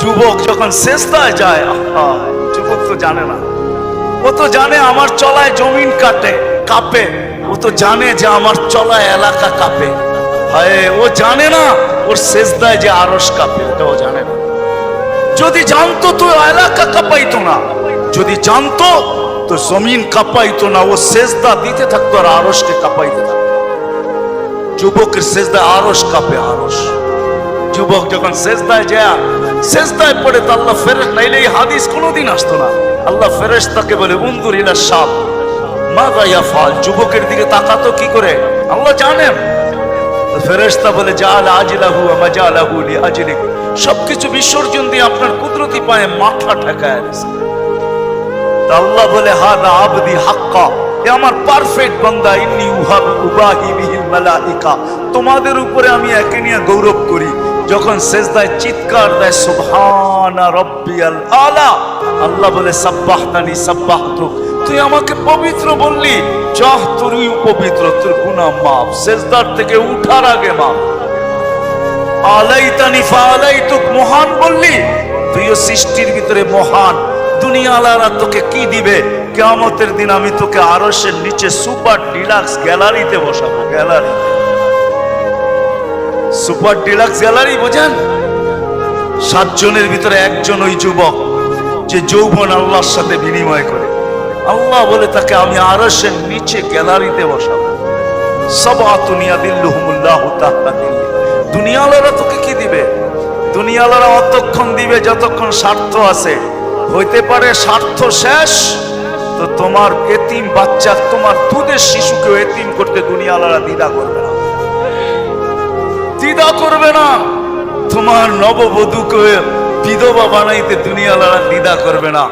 যুবক যখন সেজদায় যায়, যুবক তো জানে না, ও তো জানে আমার চলায় জমিন কাঁপে, ও তো জানে যে আমার চলায় এলাকা কাঁপে। হায়, ও জানে না ওর সেজদায় যে আরশ কাঁপে, এটা ও জানে না। যদি জানতো তো এলাকা কাঁপাইতো না, যদি জানতো তো জমিন কাঁপাইতো না। ও সেজদা দিতে থাকতো আর আরশকে কাঁপাইতে থাকতো। যুবকের সেজদায় আরশ কাঁপে, আরশ। যুবক যখন সেজদায় পড়ে তো আল্লাহ ফেরেশতা, নাইলে এই হাদিস কোনোদিন আসতো না। আল্লাহ ফেরেশতাকে বলে উনজুর ইলা শাব মাযা ইয়াফআল, যুবকের দিকে তাকাতো কি করে, আল্লাহ জানেন। ফেরেশতা বলে জাআল আজলাহু ওয়া মাজালাহু লিআজলিক, সবকিছু বিসর্জন দিয়ে আপনার কুদরতি পায়ে মাথা ঠেকায় দিয়েছে। আল্লাহ বলে হাদা আবদি হাক্কা, এ আমার পারফেক্ট বান্দা। ইন্নী উবাহি বিহিল মালাইকা, তোমাদের উপরে আমি একে নিয়ে গৌরব করি। যখন সেজদায় চিৎকার দেয় সুবহানা রাব্বিয়াল আলা, আল্লাহ বলে সাব্বাহতানি সাব্বাহতুক, তুই আমাকে পবিত্র বললি, যাহ তুই পবিত্র, তোর গুনাহ মাফ। সেজদার থেকে উঠার আগে মাফ। আলাইতানি ফাআলাইতুক, মহান বললি, তুইও সৃষ্টির ভিতরে মহান। দুনিয়াওয়ালারা তোকে কি দিবে? কিয়ামতের দিন আমি তোকে আরশের নিচে সুপার ডিলাক্স গ্যালারিতে বসাবো। গ্যালারি, সুপার ডিলাক্স গ্যালারি বোঝেন? 7 জনের ভিতরে একজন ওই যুবক যে যৌবন আল্লাহর সাথে বিনিময় করে। আল্লাহ বলে তাকে আমি আরশের নিচে গ্যালারিতে বসাবো। সাবাতুন ইয়াদিল্লুহুমুল্লাহু তাহতা দিল্লি। দুনিয়াওয়ালারা তোকে কি দিবে? দুনিয়াওয়ালারা অতক্ষণ দিবে যতক্ষণ স্বার্থ আছে। হইতে পারে স্বার্থ শেষ তো তোমার এতিম বাচ্চা, তোমার দুধের শিশুকে এতিম করতে দুনিয়াওয়ালারা দ্বিধা করবে না, দ্বিধা করবে না। তোমার নববধূকে বিধবা বানাইতে দুনিয়াওয়ালারা দ্বিধা করবে না।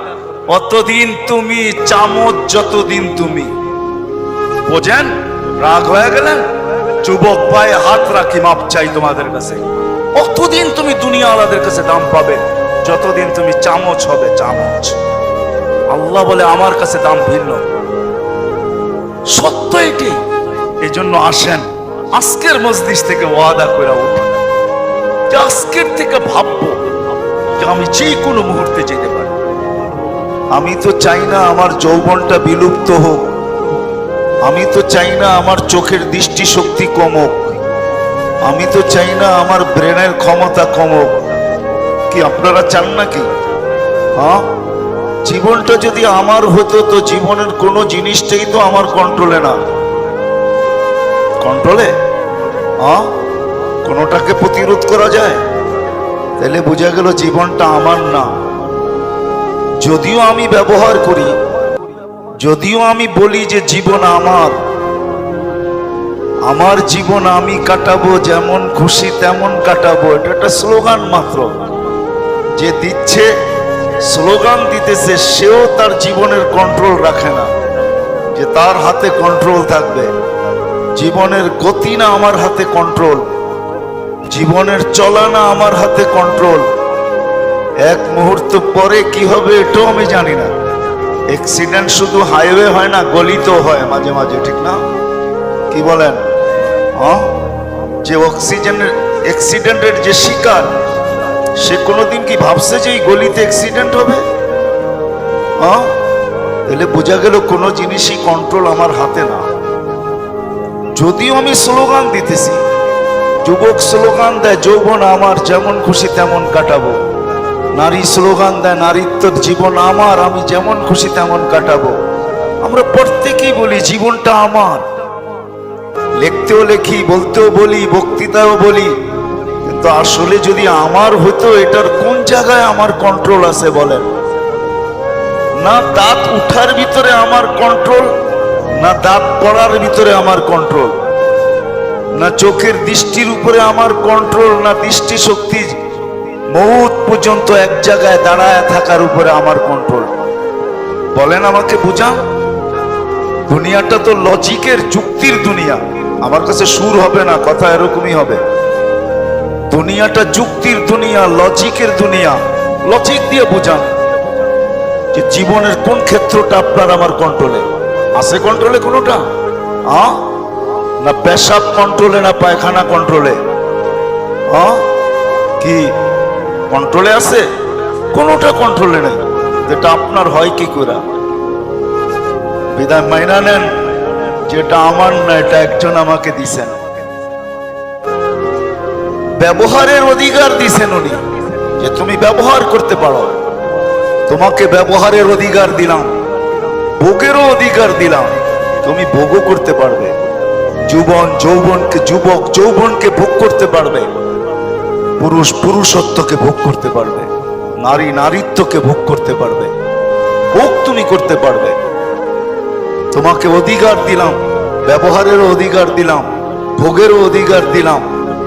অতদিন তুমি চামচ, যতদিন তুমি বোঝেন। রাগ হয়ে গেলেন? যুবক পায়ে হাত রাখি মাপ চাই তোমাদের কাছে। অতদিন তুমি দুনিয়াওয়ালাদের কাছে দাম পাবে যতদিন তুমি চামচ হবে, চামচ। আল্লাহ বলে আমার কাছে দাম ভিন্ন, সত্য এটি। এই জন্য আসেন আজকের মজলিস থেকে ওয়াদা করে উঠি যে আজকের থেকে ভাববো যে আমি যে কোনো মুহূর্তে যেতে পারি। আমি তো চাই না আমার যৌবনটা বিলুপ্ত হোক, আমি তো চাই না আমার চোখের দৃষ্টি শক্তি কমুক, আমি তো চাই না আমার ব্রেনের ক্ষমতা কমুক। কি আপনারা চান নাকি? হ্যাঁ, জীবনটা যদি আমার হতো তো জীবনের কোনো জিনিসটাই তো আমার কন্ট্রোলে না। কন্ট্রোলে? হ্যাঁ, কোনোটাকে প্রতিরোধ করা যায়? তাহলে বোঝা গেল জীবনটা আমার না। যদিও আমি ব্যবহার করি, যদিও আমি বলি যে জীবন আমার, আমার জীবন আমি কাটাবো, যেমন খুশি তেমন কাটাবো, এটা একটা স্লোগান মাত্র। যে দিচ্ছে, স্লোগান দিতেছে, সেও তার জীবনের কন্ট্রোল রাখে না যে তার হাতে কন্ট্রোল থাকবে। জীবনের গতি না আমার হাতে কন্ট্রোল, জীবনের চলা না আমার হাতে কন্ট্রোল। এক মুহূর্ত পরে কি হবে এটাও আমি জানি না। অ্যাক্সিডেন্ট শুধু হাইওয়ে হয় না, গলিতেও হয় মাঝে মাঝে, ঠিক না? কি বলেন? যে অ্যাক্সিডেন্টের যে শিকার, সে কোনোদিন কি ভাবছে যে এই গলিতে অ্যাক্সিডেন্ট হবে? তাহলে বোঝা গেল কোনো জিনিসই কন্ট্রোল আমার হাতে না। যদিও আমি স্লোগান দিতেছি, যুবক স্লোগান দেয় যৌবন আমার, যেমন খুশি তেমন কাটাবো। নারী স্লোগান দেয় নারীত্বর জীবন আমার, আমি যেমন খুশি তেমন কাটাবো। আমরা প্রত্যেকেই বলি জীবনটা আমার, লিখতেও লিখি, বলতেও বলি, বক্তৃতাও বলি, কিন্তু আসলে যদি আমার হতো এটার কোন জায়গায় আমার কন্ট্রোল আছে বলেন? না দাঁত উঠার ভিতরে আমার কন্ট্রোল, না দাঁত পড়ার ভিতরে আমার কন্ট্রোল, না চোখের দৃষ্টির উপরে আমার কন্ট্রোল, না দৃষ্টি শক্তি মৌত পর্যন্ত এক জায়গায় দাঁড়ায় থাকার উপরে আমার কন্ট্রোল। বলেন আমাকে বুঝান। দুনিয়াটা তো লজিকের, যুক্তির দুনিয়া। আমার কাছে সুর হবে না, কথা এরকমই হবে। দুনিয়াটা যুক্তির দুনিয়া, লজিকের দুনিয়া। লজিক দিয়ে বুঝান যে জীবনের কোন ক্ষেত্রটা আপনার আমার কন্ট্রোলে আছে। কন্ট্রোলে কোনোটা? না পেশাব কন্ট্রোলে, না পায়খানা কন্ট্রোলে? কি কন্ট্রোলে আছে? কোনোটা কন্ট্রোলে নেই। যেটা আপনার হয় কি করে? বিধান মাইনা নেন, যেটা আমার না, এটা একজন আমাকে দিছেন। ব্যবহারের অধিকার দিছেন উনি, যে তুমি ব্যবহার করতে পারো। তোমাকে ব্যবহারের অধিকার দিলাম, ভোগেরও অধিকার দিলাম, তুমি ভোগও করতে পারবে। যুবক যৌবনকে ভোগ করতে পারবে, পুরুষ পুরুষত্বকে ভোগ করতে পারবে, নারী নারীত্বকে ভোগ করতে পারবে। ভোগ তুমি করতে পারবে। তোমাকে অধিকার দিলাম, ব্যবহারেরও অধিকার দিলাম, ভোগেরও অধিকার দিলাম,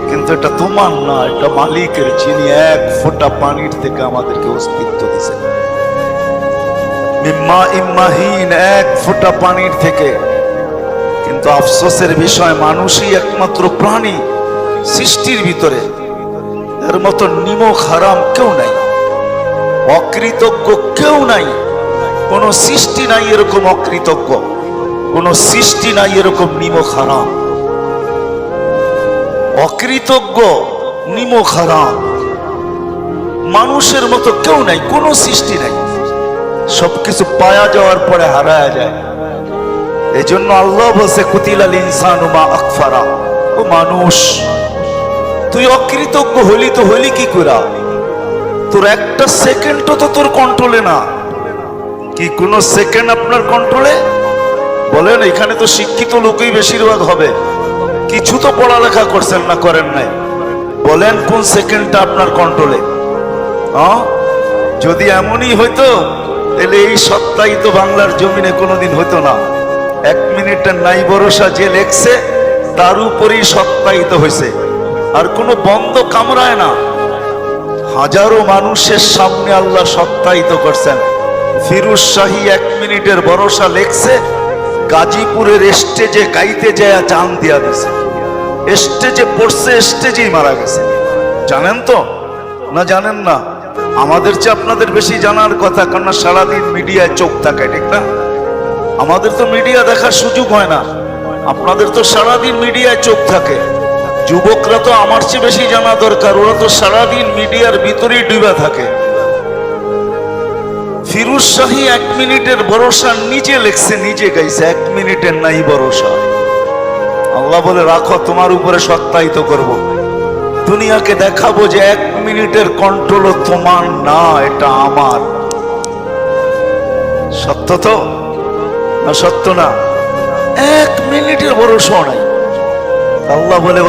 কিন্তু এটা তোমার না, এটা মালিকের, যিনি এক ফোঁটা পানির থেকে আমাদেরকে অস্তিত্ব দিয়েছেন। মিম্মা ইম্মাহিন, এক ফোঁটা পানির থেকে। কিন্তু আফসোসের বিষয়, মানুষই একমাত্র প্রাণী সৃষ্টির ভিতরে, এর মতো নিমক হারাম কেউ নাই, অকৃতজ্ঞ কেউ নাই। কোন সৃষ্টি নাই এরকম অকৃতজ্ঞ, কোন সৃষ্টি নাই এরকম নিমক হারাম। অকৃতজ্ঞ, নিমক হারাম, মানুষের মতো কেউ নাই, কোন সৃষ্টি নাই। সবকিছু পায়া যাওয়ার পরে হারায়া যায়। এই জন্য আল্লাহ বলছে কুতিলাল ইনসানু মা আকফারা, ও মানুষ তুই অকৃতজ্ঞ হলি তো হলি কি করে? তোর একটা সেকেন্ডও তো তোর কন্ট্রোলে না। কি কোন সেকেন্ড আপনার কন্ট্রোলে? বলেন, এখানে তো শিক্ষিত লোকই বেশিরভাগ হবে, কিছু তো পড়ালেখা করছেন না, করেন নাই। বলেন কোন সেকেন্ডটা আপনার কন্ট্রোলে? যদি এমনই হইতো তাহলে এই সত্তাই তো বাংলার জমিনে কোনোদিন হইতো না। 1 মিনিটের নাই ভরসা যে লেখছে তার উপরেই সত্তায়িত হয়েছে, আর কোনো বন্ধ কামড়ায় না। হাজারো মানুষের সামনে আল্লাহ সত্তায়িত করছেন। ফিরোজ শাহী 1 মিনিটের ভরসা লেখছে, গাজীপুরের স্টেজে গাইতে যায় জান দিয়া দিছে। স্টেজে পড়ছে, স্টেজেই মারা গেছে। জানেন তো না জানেন না? আমাদের চেয়ে আপনাদের বেশি জানার কথা, কারণ সারাদিন মিডিয়ায় চোখ থাকে, ঠিক না? আমাদের তো মিডিয়া দেখার সুযোগ হয় না, আপনাদের তো সারাদিন মিডিয়ায় চোখ থাকে। যুবকরা তো আমার চেয়ে বেশি জানা দরকার, ওরা তো সারাদিন মিডিয়ার ভিতরেই ডুবে থাকে। ফিরোজ শাহী 1 মিনিটের ভরসা নিজে লেখছে, নিজে গাইছে, 1 মিনিটের নাই ভরসা। আল্লাহ বলে রাখো, তোমার উপরে সত্যায়িত করব, দুনিয়াকে দেখাবো যে 1 মিনিটের কন্ট্রোলও তোমার না, এটা আমার। সত্য তো না? সত্য না? 1 মিনিটের ভরসা নাই। আল্লাহ বলে